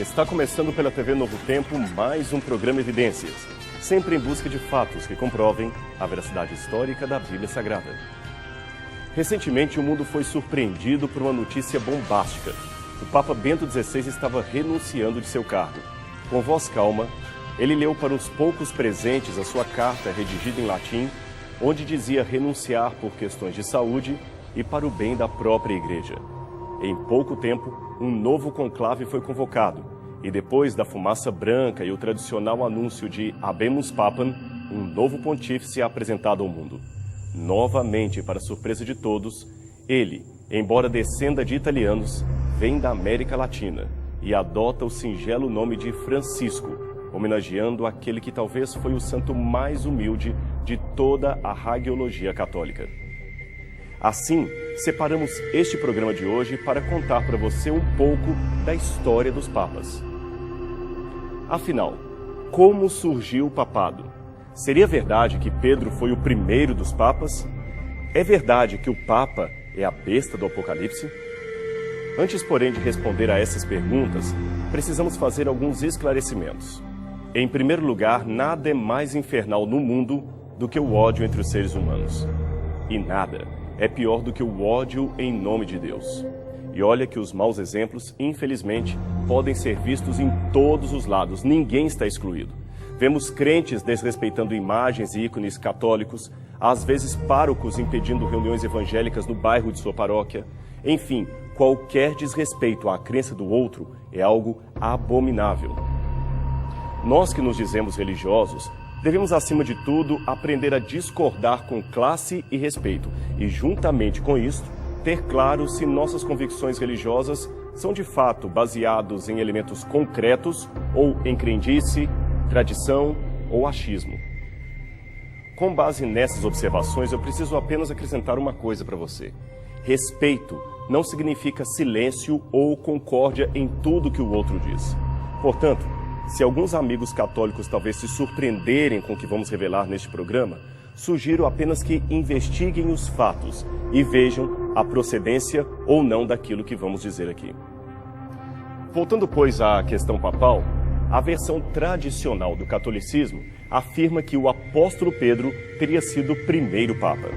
Está começando pela TV Novo Tempo mais um programa Evidências, sempre em busca de fatos que comprovem a veracidade histórica da Bíblia Sagrada. Recentemente, o mundo foi surpreendido por uma notícia bombástica. O Papa Bento XVI estava renunciando de seu cargo. Com voz calma, ele leu para os poucos presentes a sua carta redigida em latim, onde dizia renunciar por questões de saúde e para o bem da própria Igreja. Em pouco tempo, um novo conclave foi convocado, e depois da fumaça branca e o tradicional anúncio de Habemus Papam, um novo pontífice é apresentado ao mundo. Novamente, para surpresa de todos, ele, embora descenda de italianos, vem da América Latina e adota o singelo nome de Francisco, homenageando aquele que talvez foi o santo mais humilde de toda a hagiologia católica. Assim, separamos este programa de hoje para contar para você um pouco da história dos papas. Afinal, como surgiu o papado? Seria verdade que Pedro foi o primeiro dos papas? É verdade que o papa é a besta do Apocalipse? Antes, porém, de responder a essas perguntas, precisamos fazer alguns esclarecimentos. Em primeiro lugar, nada é mais infernal no mundo do que o ódio entre os seres humanos. E nada é pior do que o ódio em nome de Deus. E olha que os maus exemplos, infelizmente, podem ser vistos em todos os lados, ninguém está excluído. Vemos crentes desrespeitando imagens e ícones católicos, às vezes párocos impedindo reuniões evangélicas no bairro de sua paróquia. Enfim, qualquer desrespeito à crença do outro é algo abominável. Nós que nos dizemos religiosos, devemos, acima de tudo, aprender a discordar com classe e respeito e, juntamente com isso, ter claro se nossas convicções religiosas são de fato baseados em elementos concretos ou em crendice, tradição ou achismo. Com base nessas observações, eu preciso apenas acrescentar uma coisa para você. Respeito não significa silêncio ou concórdia em tudo que o outro diz. Portanto, se alguns amigos católicos talvez se surpreenderem com o que vamos revelar neste programa, sugiro apenas que investiguem os fatos e vejam a procedência ou não daquilo que vamos dizer aqui. Voltando, pois, à questão papal, a versão tradicional do catolicismo afirma que o apóstolo Pedro teria sido o primeiro papa.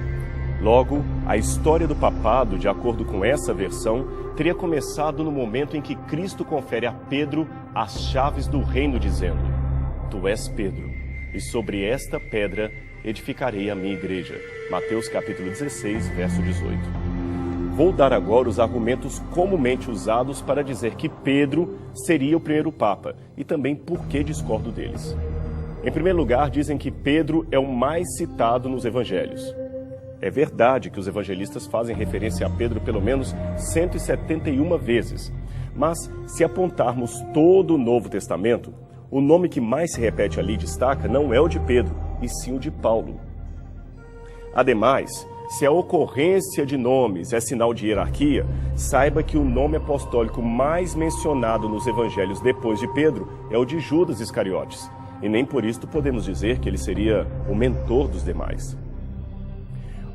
Logo, a história do papado, de acordo com essa versão, teria começado no momento em que Cristo confere a Pedro as chaves do reino, dizendo: Tu és Pedro, e sobre esta pedra edificarei a minha igreja. Mateus capítulo 16, verso 18. Vou dar agora os argumentos comumente usados para dizer que Pedro seria o primeiro papa, e também por que discordo deles. Em primeiro lugar, dizem que Pedro é o mais citado nos evangelhos. É verdade que os evangelistas fazem referência a Pedro pelo menos 171 vezes, mas se apontarmos todo o Novo Testamento, o nome que mais se repete ali e destaca não é o de Pedro, e sim o de Paulo. Ademais, se a ocorrência de nomes é sinal de hierarquia, saiba que o nome apostólico mais mencionado nos evangelhos depois de Pedro é o de Judas Iscariotes, e nem por isso podemos dizer que ele seria o mentor dos demais.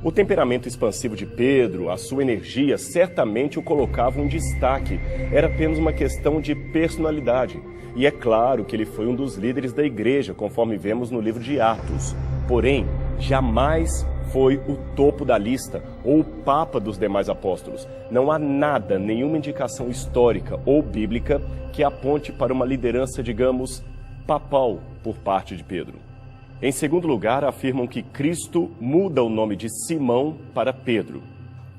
O temperamento expansivo de Pedro, a sua energia, certamente o colocavam em destaque. Era apenas uma questão de personalidade. E é claro que ele foi um dos líderes da igreja, conforme vemos no livro de Atos. Porém, jamais foi o topo da lista ou o papa dos demais apóstolos. Não há nada, nenhuma indicação histórica ou bíblica que aponte para uma liderança, digamos, papal por parte de Pedro. Em segundo lugar, afirmam que Cristo muda o nome de Simão para Pedro.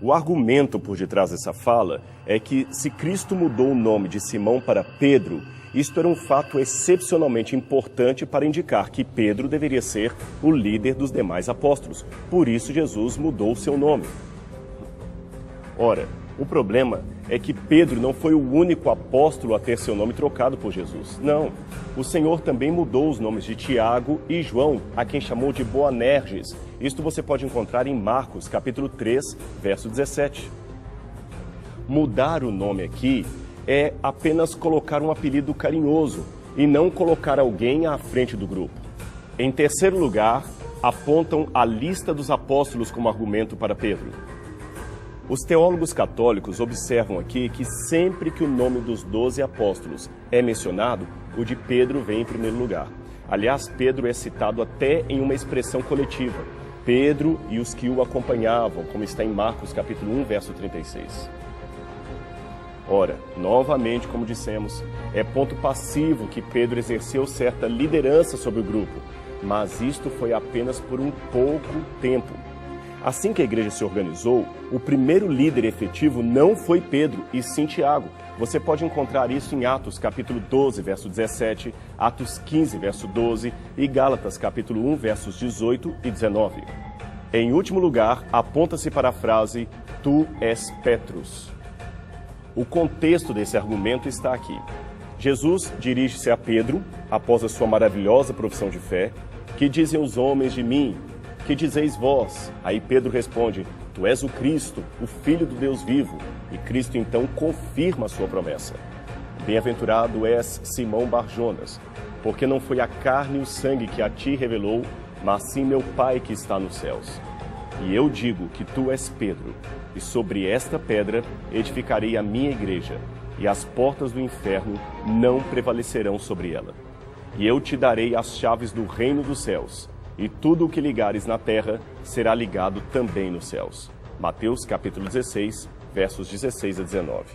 O argumento por detrás dessa fala é que, se Cristo mudou o nome de Simão para Pedro, isto era um fato excepcionalmente importante para indicar que Pedro deveria ser o líder dos demais apóstolos. Por isso, Jesus mudou o seu nome. Ora, o problema é que Pedro não foi o único apóstolo a ter seu nome trocado por Jesus. Não, o Senhor também mudou os nomes de Tiago e João, a quem chamou de Boanerges. Isto você pode encontrar em Marcos, capítulo 3, verso 17. Mudar o nome aqui é apenas colocar um apelido carinhoso e não colocar alguém à frente do grupo. Em terceiro lugar, apontam a lista dos apóstolos como argumento para Pedro. Os teólogos católicos observam aqui que sempre que o nome dos 12 apóstolos é mencionado, o de Pedro vem em primeiro lugar. Aliás, Pedro é citado até em uma expressão coletiva. Pedro e os que o acompanhavam, como está em Marcos capítulo 1, verso 36. Ora, novamente, como dissemos, é ponto passivo que Pedro exerceu certa liderança sobre o grupo, mas isto foi apenas por um pouco tempo. Assim que a igreja se organizou, o primeiro líder efetivo não foi Pedro, e sim Tiago. Você pode encontrar isso em Atos capítulo 12, verso 17, Atos 15, verso 12 e Gálatas capítulo 1, versos 18 e 19. Em último lugar, aponta-se para a frase, tu és Petrus. O contexto desse argumento está aqui. Jesus dirige-se a Pedro, após a sua maravilhosa profissão de fé, que dizem os homens de mim? Que dizeis vós? Aí Pedro responde, tu és o Cristo, o Filho do Deus vivo. E Cristo então confirma a sua promessa. Bem-aventurado és Simão Barjonas, porque não foi a carne e o sangue que a ti revelou, mas sim meu Pai que está nos céus. E eu digo que tu és Pedro, e sobre esta pedra edificarei a minha igreja, e as portas do inferno não prevalecerão sobre ela. E eu te darei as chaves do reino dos céus, e tudo o que ligares na terra será ligado também nos céus. Mateus capítulo 16, versos 16 a 19.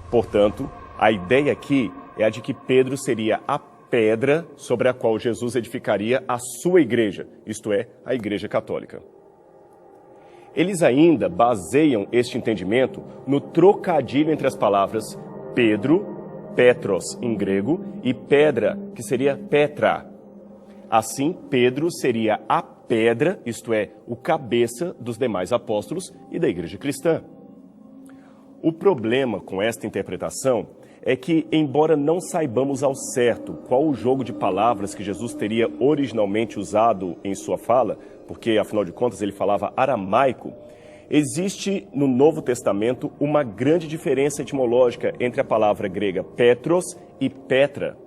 Portanto, a ideia aqui é a de que Pedro seria a pedra sobre a qual Jesus edificaria a sua igreja, isto é, a Igreja Católica. Eles ainda baseiam este entendimento no trocadilho entre as palavras Pedro, Petros em grego, e pedra, que seria Petra. Assim, Pedro seria a pedra, isto é, o cabeça dos demais apóstolos e da igreja cristã. O problema com esta interpretação é que, embora não saibamos ao certo qual o jogo de palavras que Jesus teria originalmente usado em sua fala, porque, afinal de contas, ele falava aramaico, existe no Novo Testamento uma grande diferença etimológica entre a palavra grega Petros e Petra.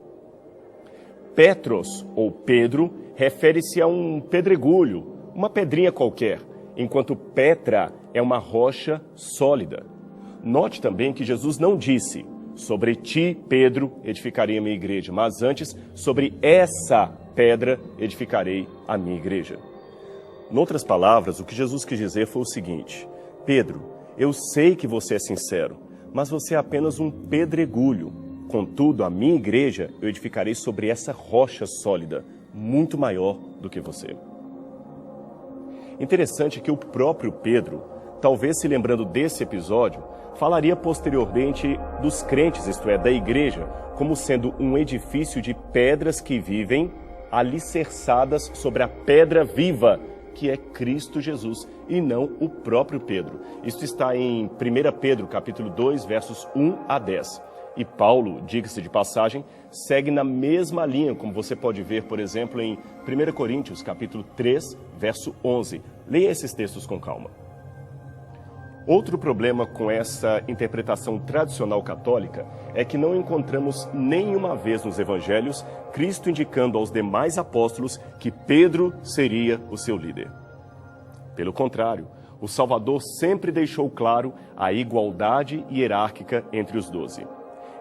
Petros, ou Pedro, refere-se a um pedregulho, uma pedrinha qualquer, enquanto Petra é uma rocha sólida. Note também que Jesus não disse, sobre ti, Pedro, edificarei a minha igreja, mas antes, sobre essa pedra edificarei a minha igreja. Noutras palavras, o que Jesus quis dizer foi o seguinte, Pedro, eu sei que você é sincero, mas você é apenas um pedregulho. Contudo, a minha igreja eu edificarei sobre essa rocha sólida, muito maior do que você. Interessante que o próprio Pedro, talvez se lembrando desse episódio, falaria posteriormente dos crentes, isto é, da igreja, como sendo um edifício de pedras que vivem alicerçadas sobre a pedra viva, que é Cristo Jesus, e não o próprio Pedro. Isto está em 1 Pedro, capítulo 2, versos 1 a 10. E Paulo, diga-se de passagem, segue na mesma linha, como você pode ver, por exemplo, em 1 Coríntios, capítulo 3, verso 11. Leia esses textos com calma. Outro problema com essa interpretação tradicional católica é que não encontramos nenhuma vez nos evangelhos Cristo indicando aos demais apóstolos que Pedro seria o seu líder. Pelo contrário, o Salvador sempre deixou claro a igualdade hierárquica entre os 12.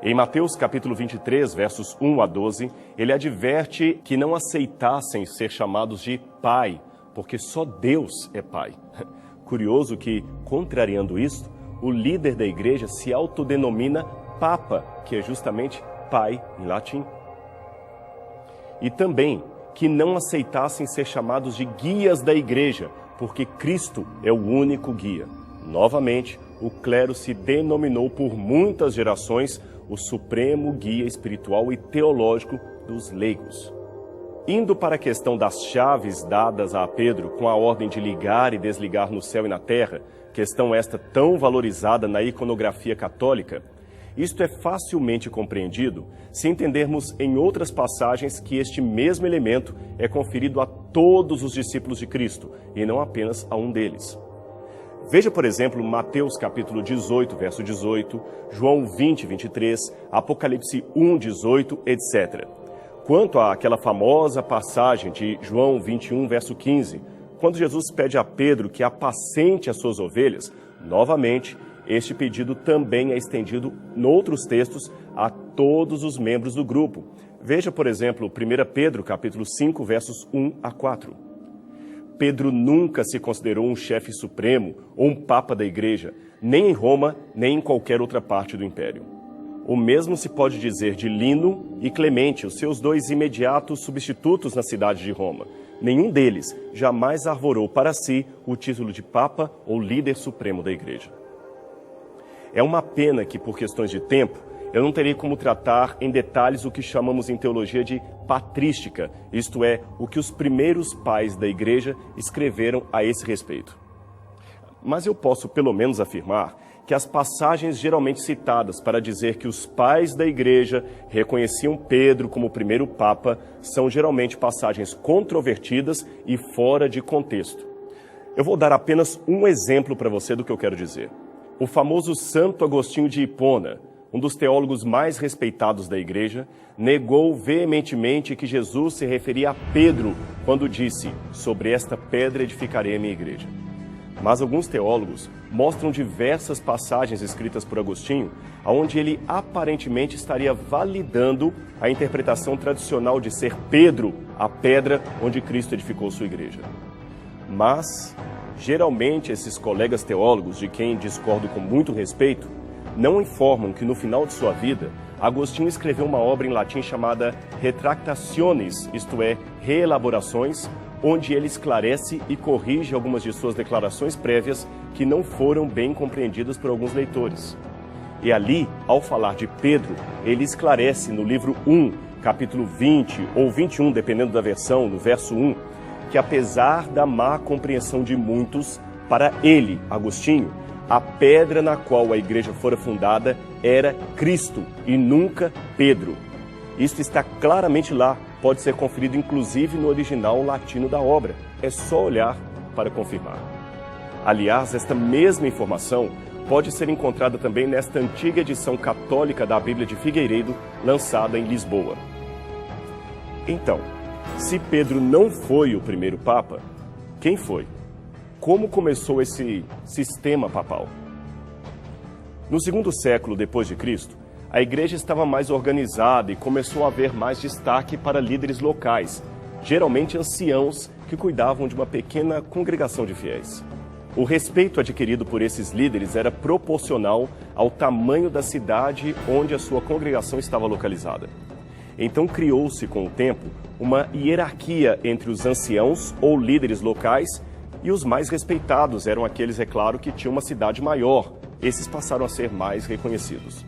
Em Mateus capítulo 23, versos 1 a 12, ele adverte que não aceitassem ser chamados de pai, porque só Deus é pai. Curioso que, contrariando isto, o líder da igreja se autodenomina Papa, que é justamente pai em latim. E também que não aceitassem ser chamados de guias da igreja, porque Cristo é o único guia. Novamente, o clero se denominou por muitas gerações o supremo guia espiritual e teológico dos leigos. Indo para a questão das chaves dadas a Pedro com a ordem de ligar e desligar no céu e na terra, questão esta tão valorizada na iconografia católica, isto é facilmente compreendido se entendermos em outras passagens que este mesmo elemento é conferido a todos os discípulos de Cristo e não apenas a um deles. Veja, por exemplo, Mateus capítulo 18, verso 18, João 20, 23, Apocalipse 1, 18, etc. Quanto àquela famosa passagem de João 21, verso 15, quando Jesus pede a Pedro que apacente as suas ovelhas, novamente, este pedido também é estendido, em outros textos, a todos os membros do grupo. Veja, por exemplo, 1 Pedro, capítulo 5, versos 1 a 4. Pedro nunca se considerou um chefe supremo ou um papa da igreja, nem em Roma, nem em qualquer outra parte do império. O mesmo se pode dizer de Lino e Clemente, os seus dois imediatos substitutos na cidade de Roma. Nenhum deles jamais arvorou para si o título de papa ou líder supremo da igreja. É uma pena que, por questões de tempo, eu não terei como tratar em detalhes o que chamamos em teologia de patrística, isto é, o que os primeiros pais da igreja escreveram a esse respeito. Mas eu posso pelo menos afirmar que as passagens geralmente citadas para dizer que os pais da igreja reconheciam Pedro como o primeiro papa são geralmente passagens controvertidas e fora de contexto. Eu vou dar apenas um exemplo para você do que eu quero dizer. O famoso Santo Agostinho de Hipona, um dos teólogos mais respeitados da igreja, negou veementemente que Jesus se referia a Pedro quando disse: "Sobre esta pedra edificarei a minha igreja". Mas alguns teólogos mostram diversas passagens escritas por Agostinho, onde ele aparentemente estaria validando a interpretação tradicional de ser Pedro a pedra onde Cristo edificou sua igreja. Mas, geralmente, esses colegas teólogos, de quem discordo com muito respeito, não informam que no final de sua vida, Agostinho escreveu uma obra em latim chamada Retractationes, isto é, reelaborações, onde ele esclarece e corrige algumas de suas declarações prévias que não foram bem compreendidas por alguns leitores. E ali, ao falar de Pedro, ele esclarece no livro 1, capítulo 20 ou 21, dependendo da versão, no verso 1, que apesar da má compreensão de muitos, para ele, Agostinho, a pedra na qual a igreja fora fundada era Cristo e nunca Pedro. Isto está claramente lá, pode ser conferido inclusive no original latino da obra. É só olhar para confirmar. Aliás, esta mesma informação pode ser encontrada também nesta antiga edição católica da Bíblia de Figueiredo, lançada em Lisboa. Então, se Pedro não foi o primeiro papa, quem foi? Como começou esse sistema papal? No segundo século depois de Cristo, a igreja estava mais organizada e começou a haver mais destaque para líderes locais, geralmente anciãos que cuidavam de uma pequena congregação de fiéis. O respeito adquirido por esses líderes era proporcional ao tamanho da cidade onde a sua congregação estava localizada. Então criou-se com o tempo uma hierarquia entre os anciãos ou líderes locais e os mais respeitados eram aqueles, é claro, que tinham uma cidade maior. Esses passaram a ser mais reconhecidos.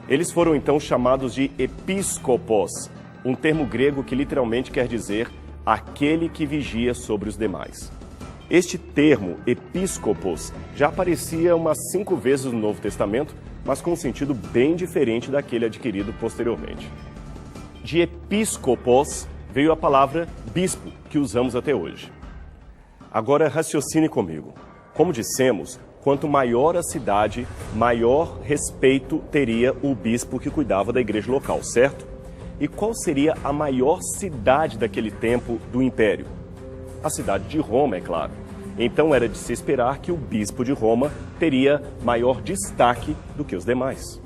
Eles foram então chamados de episcopos, um termo grego que literalmente quer dizer aquele que vigia sobre os demais. Este termo, episcopos, já aparecia umas 5 vezes no Novo Testamento, mas com um sentido bem diferente daquele adquirido posteriormente. De episcopos veio a palavra bispo, que usamos até hoje. Agora raciocine comigo. Como dissemos, quanto maior a cidade, maior respeito teria o bispo que cuidava da igreja local, certo? E qual seria a maior cidade daquele tempo do Império? A cidade de Roma, é claro. Então era de se esperar que o bispo de Roma teria maior destaque do que os demais.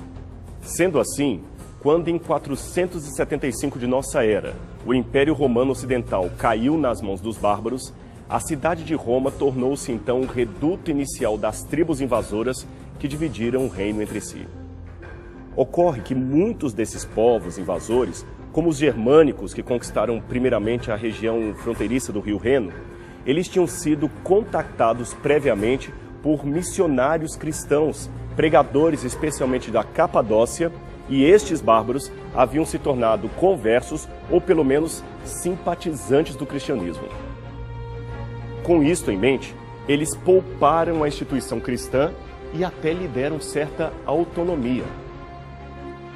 Sendo assim, quando em 475 de nossa era, o Império Romano Ocidental caiu nas mãos dos bárbaros, a cidade de Roma tornou-se então o reduto inicial das tribos invasoras que dividiram o reino entre si. Ocorre que muitos desses povos invasores, como os germânicos que conquistaram primeiramente a região fronteiriça do rio Reno, eles tinham sido contactados previamente por missionários cristãos, pregadores especialmente da Capadócia, e estes bárbaros haviam se tornado conversos ou pelo menos simpatizantes do cristianismo. Com isto em mente, eles pouparam a instituição cristã e até lhe deram certa autonomia.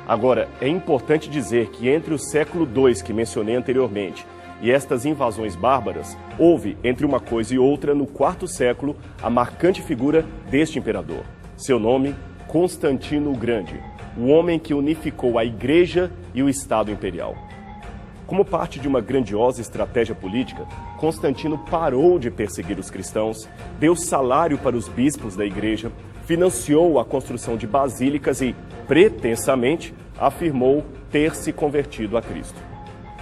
Agora, é importante dizer que entre o século II que mencionei anteriormente e estas invasões bárbaras, houve, entre uma coisa e outra, no IV século, a marcante figura deste imperador. Seu nome, Constantino o Grande, o homem que unificou a Igreja e o Estado imperial. Como parte de uma grandiosa estratégia política, Constantino parou de perseguir os cristãos, deu salário para os bispos da igreja, financiou a construção de basílicas e, pretensamente, afirmou ter se convertido a Cristo.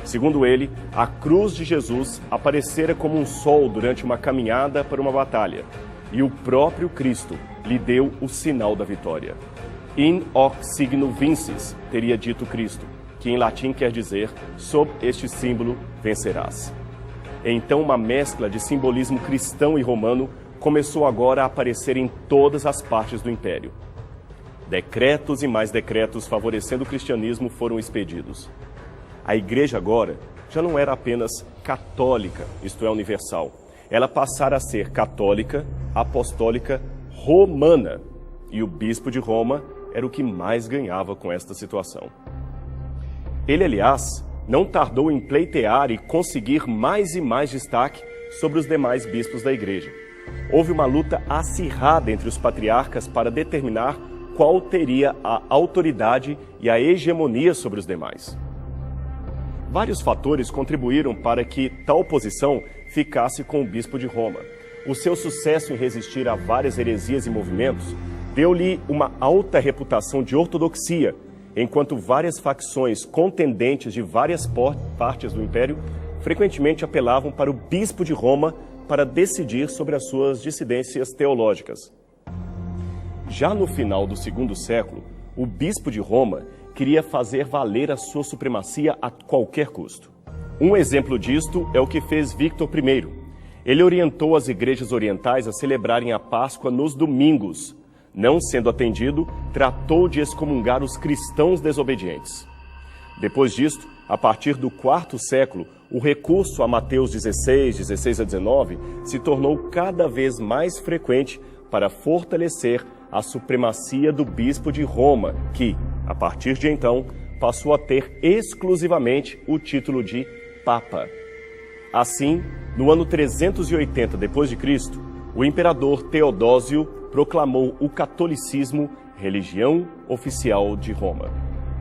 Segundo ele, a cruz de Jesus aparecera como um sol durante uma caminhada para uma batalha, e o próprio Cristo lhe deu o sinal da vitória. In hoc signo vinces, teria dito Cristo, que em latim quer dizer, sob este símbolo vencerás. Então uma mescla de simbolismo cristão e romano começou agora a aparecer em todas as partes do império. Decretos e mais decretos favorecendo o cristianismo foram expedidos. A igreja agora já não era apenas católica, isto é, universal. Ela passara a ser católica, apostólica, romana. E o bispo de Roma era o que mais ganhava com esta situação. Ele, aliás, não tardou em pleitear e conseguir mais e mais destaque sobre os demais bispos da igreja. Houve uma luta acirrada entre os patriarcas para determinar qual teria a autoridade e a hegemonia sobre os demais. Vários fatores contribuíram para que tal posição ficasse com o bispo de Roma. O seu sucesso em resistir a várias heresias e movimentos deu-lhe uma alta reputação de ortodoxia, enquanto várias facções contendentes de várias partes do império frequentemente apelavam para o bispo de Roma para decidir sobre as suas dissidências teológicas. Já no final do segundo século, o bispo de Roma queria fazer valer a sua supremacia a qualquer custo. Um exemplo disto é o que fez Victor I. Ele orientou as igrejas orientais a celebrarem a Páscoa nos domingos. Não sendo atendido, tratou de excomungar os cristãos desobedientes. Depois disto, a partir do quarto século, o recurso a Mateus 16, 16 a 19, se tornou cada vez mais frequente para fortalecer a supremacia do bispo de Roma, que, a partir de então, passou a ter exclusivamente o título de Papa. Assim, no ano 380 d.C., o imperador Teodósio proclamou o catolicismo religião oficial de Roma.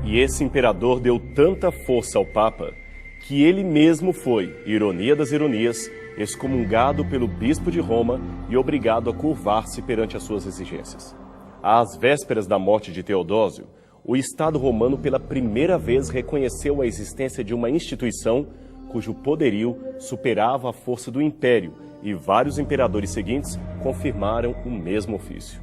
E esse imperador deu tanta força ao Papa que ele mesmo foi, ironia das ironias, excomungado pelo bispo de Roma e obrigado a curvar-se perante as suas exigências. Às vésperas da morte de Teodósio, o Estado romano pela primeira vez reconheceu a existência de uma instituição cujo poderio superava a força do império, e vários imperadores seguintes confirmaram o mesmo ofício.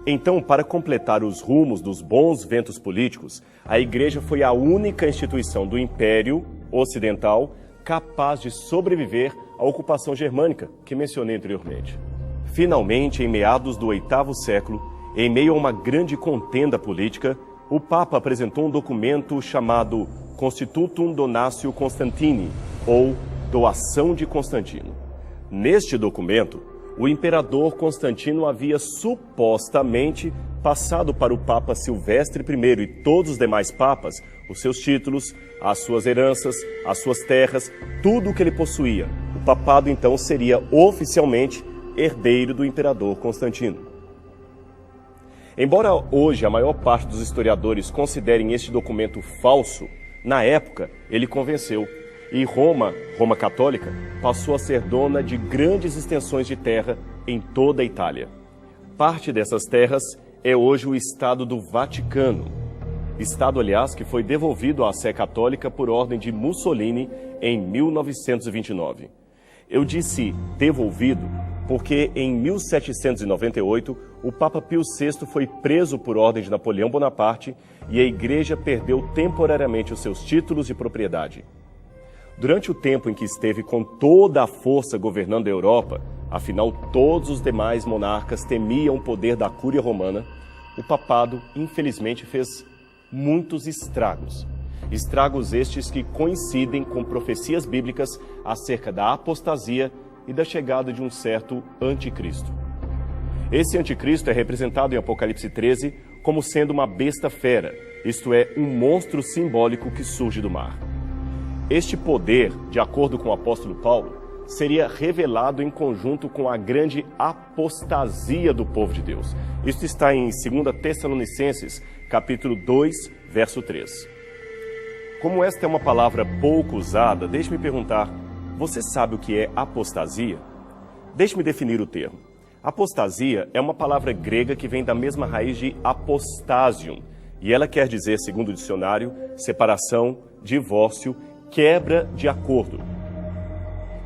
Então, para completar os rumos dos bons ventos políticos, a Igreja foi a única instituição do Império Ocidental capaz de sobreviver à ocupação germânica, que mencionei anteriormente. Finalmente, em meados do 8º século, em meio a uma grande contenda política, o Papa apresentou um documento chamado Constitutum Donatio Constantini, ou Doação de Constantino. Neste documento, o imperador Constantino havia supostamente passado para o Papa Silvestre I e todos os demais papas os seus títulos, as suas heranças, as suas terras, tudo o que ele possuía. O papado, então, seria oficialmente herdeiro do imperador Constantino. Embora hoje a maior parte dos historiadores considerem este documento falso, na época ele convenceu. E Roma católica, passou a ser dona de grandes extensões de terra em toda a Itália. Parte dessas terras é hoje o Estado do Vaticano. Estado, aliás, que foi devolvido à Sé Católica por ordem de Mussolini em 1929. Eu disse devolvido porque em 1798 o Papa Pio VI foi preso por ordem de Napoleão Bonaparte e a Igreja perdeu temporariamente os seus títulos de propriedade. Durante o tempo em que esteve com toda a força governando a Europa, afinal todos os demais monarcas temiam o poder da Cúria Romana, o papado, infelizmente, fez muitos estragos. Estragos estes que coincidem com profecias bíblicas acerca da apostasia e da chegada de um certo anticristo. Esse anticristo é representado em Apocalipse 13 como sendo uma besta fera, isto é, um monstro simbólico que surge do mar. Este poder, de acordo com o apóstolo Paulo, seria revelado em conjunto com a grande apostasia do povo de Deus. Isso está em 2 Tessalonicenses, capítulo 2, verso 3. Como esta é uma palavra pouco usada, deixe-me perguntar, você sabe o que é apostasia? Deixe-me definir o termo. Apostasia é uma palavra grega que vem da mesma raiz de apostasium, e ela quer dizer, segundo o dicionário, separação, divórcio, quebra de acordo.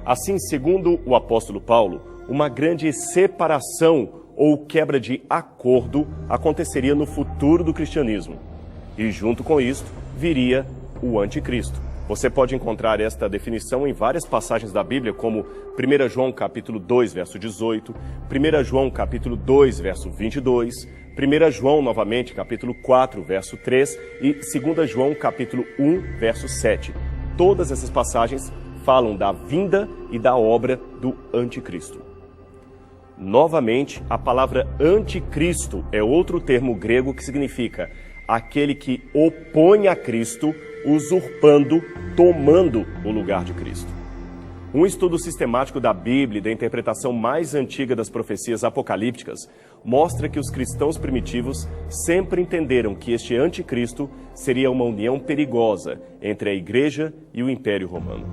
Assim, segundo o apóstolo Paulo, uma grande separação ou quebra de acordo aconteceria no futuro do cristianismo. E junto com isto, viria o anticristo. Você pode encontrar esta definição em várias passagens da Bíblia, como 1 João capítulo 2, verso 18, 1 João capítulo 2, verso 22, 1 João, novamente, capítulo 4, verso 3 e 2 João capítulo 1, verso 7. Todas essas passagens falam da vinda e da obra do anticristo. Novamente, a palavra anticristo é outro termo grego que significa aquele que opõe a Cristo, usurpando, tomando o lugar de Cristo. Um estudo sistemático da Bíblia e da interpretação mais antiga das profecias apocalípticas mostra que os cristãos primitivos sempre entenderam que este anticristo seria uma união perigosa entre a Igreja e o Império Romano.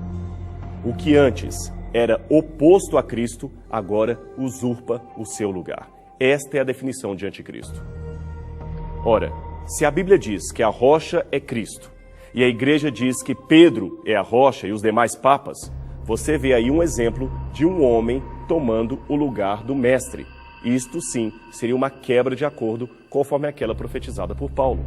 O que antes era oposto a Cristo, agora usurpa o seu lugar. Esta é a definição de anticristo. Ora, se a Bíblia diz que a rocha é Cristo, e a Igreja diz que Pedro é a rocha e os demais papas, você vê aí um exemplo de um homem tomando o lugar do mestre. Isto sim seria uma quebra de acordo conforme aquela profetizada por Paulo.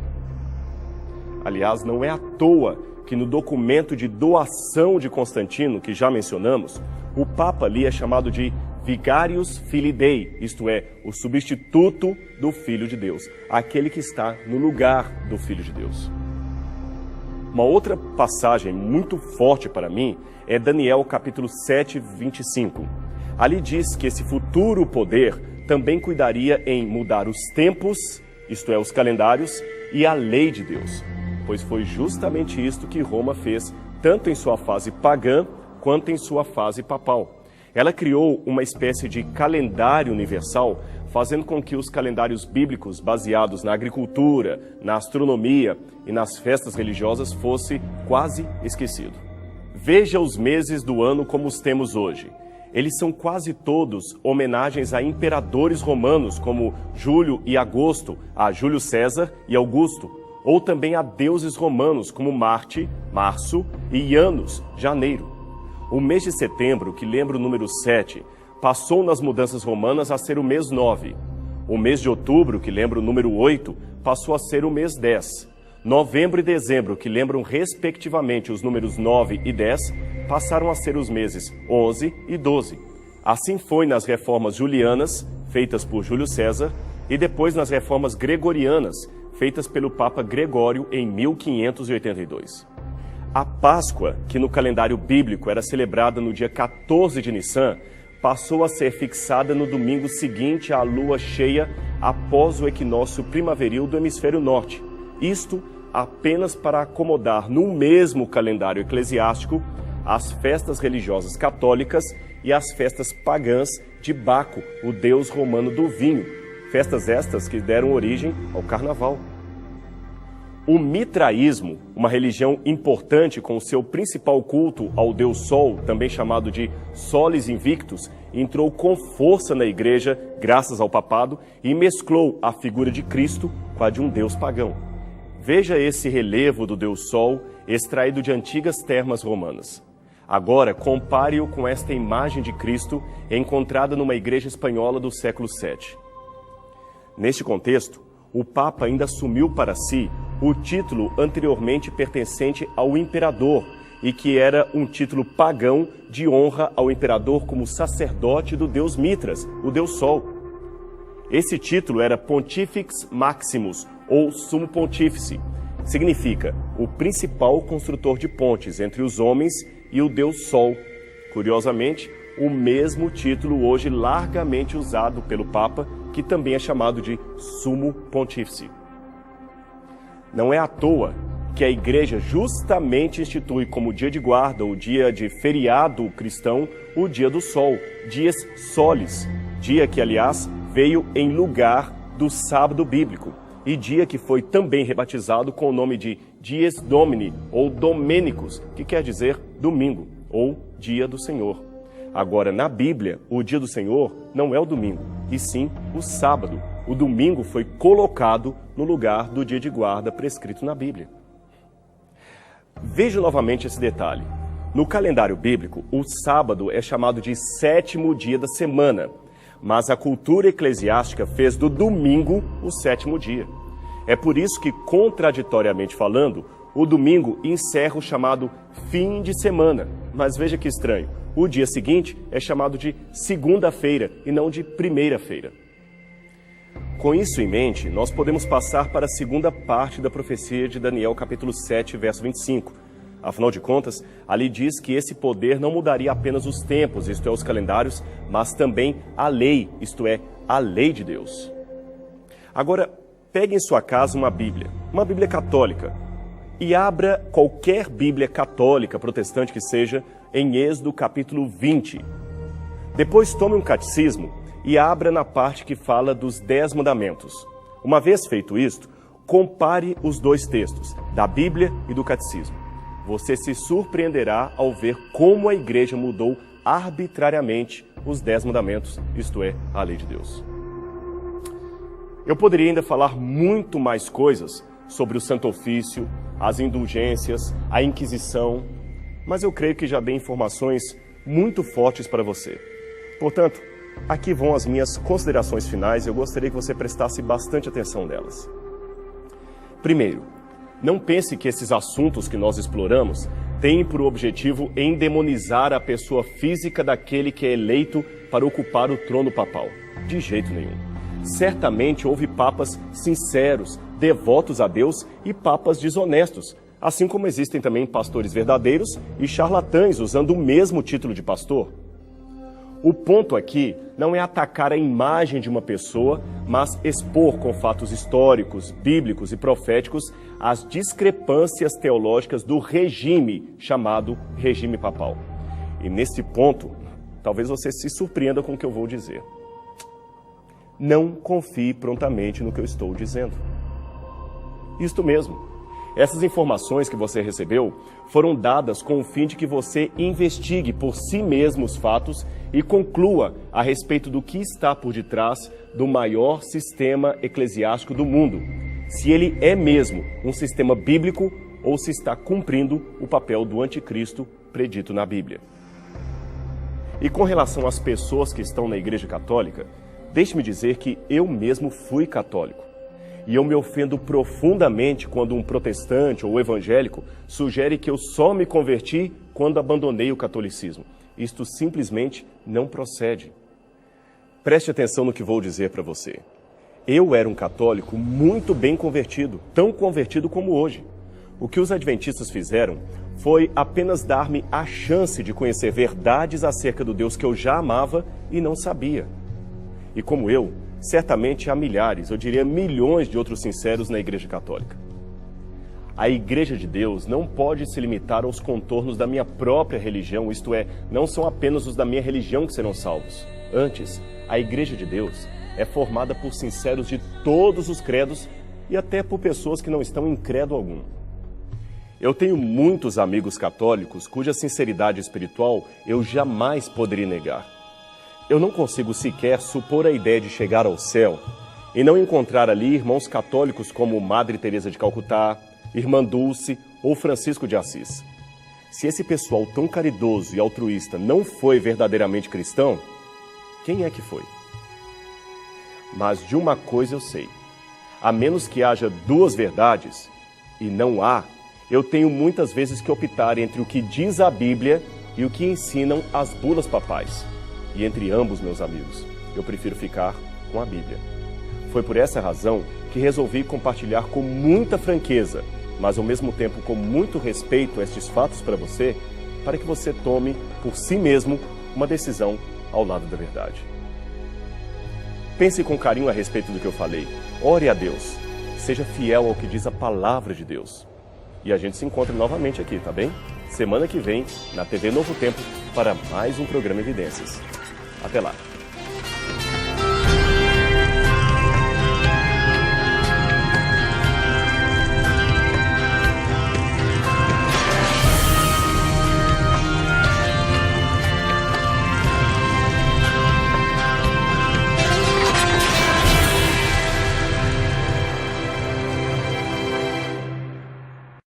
Aliás, não é à toa que no documento de doação de Constantino, que já mencionamos, o Papa ali é chamado de Vicarius Filii Dei, isto é, o substituto do Filho de Deus, aquele que está no lugar do Filho de Deus. Uma outra passagem muito forte para mim é Daniel capítulo 7, 25. Ali diz que esse futuro poder também cuidaria em mudar os tempos, isto é, os calendários, e a lei de Deus, pois foi justamente isto que Roma fez, tanto em sua fase pagã quanto em sua fase papal. Ela criou uma espécie de calendário universal, fazendo com que os calendários bíblicos baseados na agricultura, na astronomia e nas festas religiosas fosse quase esquecido. Veja os meses do ano como os temos hoje. Eles são quase todos homenagens a imperadores romanos, como Júlio e Agosto, a Júlio César e Augusto, ou também a deuses romanos, como Marte, Março, e Janus, Janeiro. O mês de setembro, que lembra o número 7, passou nas mudanças romanas a ser o mês 9. O mês de outubro, que lembra o número 8, passou a ser o mês 10. Novembro e dezembro, que lembram respectivamente os números 9 e 10, passaram a ser os meses 11 e 12. Assim foi nas reformas julianas, feitas por Júlio César, e depois nas reformas gregorianas, feitas pelo Papa Gregório em 1582. A Páscoa, que no calendário bíblico era celebrada no dia 14 de Nissan, passou a ser fixada no domingo seguinte à lua cheia após o equinócio primaveril do hemisfério norte. Isto apenas para acomodar no mesmo calendário eclesiástico as festas religiosas católicas e as festas pagãs de Baco, o deus romano do vinho, festas estas que deram origem ao carnaval. O mitraísmo, uma religião importante com seu principal culto ao deus Sol, também chamado de Solis Invictus, entrou com força na igreja, graças ao papado, e mesclou a figura de Cristo com a de um deus pagão. Veja esse relevo do deus Sol, extraído de antigas termas romanas. Agora, compare-o com esta imagem de Cristo encontrada numa igreja espanhola do século VII. Neste contexto, o Papa ainda assumiu para si o título anteriormente pertencente ao imperador e que era um título pagão de honra ao imperador como sacerdote do deus Mitras, o deus Sol. Esse título era Pontifex Maximus, ou Sumo Pontífice. Significa o principal construtor de pontes entre os homens e o deus Sol. Curiosamente, o mesmo título hoje largamente usado pelo Papa, que também é chamado de Sumo Pontífice. Não é à toa que a Igreja justamente institui como dia de guarda, o dia de feriado cristão, o dia do Sol, dies solis, dia que, aliás, veio em lugar do sábado bíblico. e dia que foi também rebatizado com o nome de Dies Domini, ou Domênicos, que quer dizer domingo, ou dia do Senhor. Agora, na Bíblia, o dia do Senhor não é o domingo, e sim o sábado. O domingo foi colocado no lugar do dia de guarda prescrito na Bíblia. Veja novamente esse detalhe. No calendário bíblico, o sábado é chamado de sétimo dia da semana, mas a cultura eclesiástica fez do domingo o sétimo dia. É por isso que, contraditoriamente falando, o domingo encerra o chamado fim de semana. Mas veja que estranho, o dia seguinte é chamado de segunda-feira e não de primeira-feira. Com isso em mente, nós podemos passar para a segunda parte da profecia de Daniel, capítulo 7, verso 25. Afinal de contas, ali diz que esse poder não mudaria apenas os tempos, isto é, os calendários, mas também a lei, isto é, a lei de Deus. Agora, pegue em sua casa uma Bíblia católica, e abra qualquer Bíblia católica, protestante que seja, em Êxodo capítulo 20. Depois tome um catecismo e abra na parte que fala dos 10 mandamentos. Uma vez feito isto, compare os dois textos, da Bíblia e do catecismo. Você se surpreenderá ao ver como a igreja mudou arbitrariamente os 10 mandamentos, isto é, a lei de Deus. Eu poderia ainda falar muito mais coisas sobre o Santo Ofício, as indulgências, a Inquisição, mas eu creio que já dei informações muito fortes para você. Portanto, aqui vão as minhas considerações finais e eu gostaria que você prestasse bastante atenção nelas. Primeiro, não pense que esses assuntos que nós exploramos têm por objetivo endemonizar a pessoa física daquele que é eleito para ocupar o trono papal. De jeito nenhum. Certamente houve papas sinceros, devotos a Deus e papas desonestos, assim como existem também pastores verdadeiros e charlatães usando o mesmo título de pastor. O ponto aqui não é atacar a imagem de uma pessoa, mas expor com fatos históricos, bíblicos e proféticos as discrepâncias teológicas do regime chamado regime papal. E nesse ponto, talvez você se surpreenda com o que eu vou dizer. Não confie prontamente no que eu estou dizendo. Isto mesmo. Essas informações que você recebeu foram dadas com o fim de que você investigue por si mesmo os fatos e conclua a respeito do que está por detrás do maior sistema eclesiástico do mundo, se ele é mesmo um sistema bíblico ou se está cumprindo o papel do anticristo predito na Bíblia. E com relação às pessoas que estão na Igreja Católica, deixe-me dizer que eu mesmo fui católico. E eu me ofendo profundamente quando um protestante ou evangélico sugere que eu só me converti quando abandonei o catolicismo. Isto simplesmente não procede. Preste atenção no que vou dizer para você. Eu era um católico muito bem convertido, tão convertido como hoje. O que os adventistas fizeram foi apenas dar-me a chance de conhecer verdades acerca do Deus que eu já amava e não sabia. E como eu, certamente há milhares, eu diria milhões de outros sinceros na Igreja Católica. A Igreja de Deus não pode se limitar aos contornos da minha própria religião, isto é, não são apenas os da minha religião que serão salvos. Antes, a Igreja de Deus é formada por sinceros de todos os credos e até por pessoas que não estão em credo algum. Eu tenho muitos amigos católicos cuja sinceridade espiritual eu jamais poderia negar. Eu não consigo sequer supor a ideia de chegar ao céu e não encontrar ali irmãos católicos como Madre Teresa de Calcutá, Irmã Dulce ou Francisco de Assis. Se esse pessoal tão caridoso e altruísta não foi verdadeiramente cristão, quem é que foi? Mas de uma coisa eu sei, a menos que haja duas verdades, e não há, eu tenho muitas vezes que optar entre o que diz a Bíblia e o que ensinam as bulas papais. E entre ambos, meus amigos, eu prefiro ficar com a Bíblia. Foi por essa razão que resolvi compartilhar com muita franqueza, mas ao mesmo tempo com muito respeito estes fatos para você, para que você tome por si mesmo uma decisão ao lado da verdade. Pense com carinho a respeito do que eu falei. Ore a Deus. Seja fiel ao que diz a palavra de Deus. E a gente se encontra novamente aqui, tá bem? Semana que vem, na TV Novo Tempo, para mais um programa Evidências. Até lá!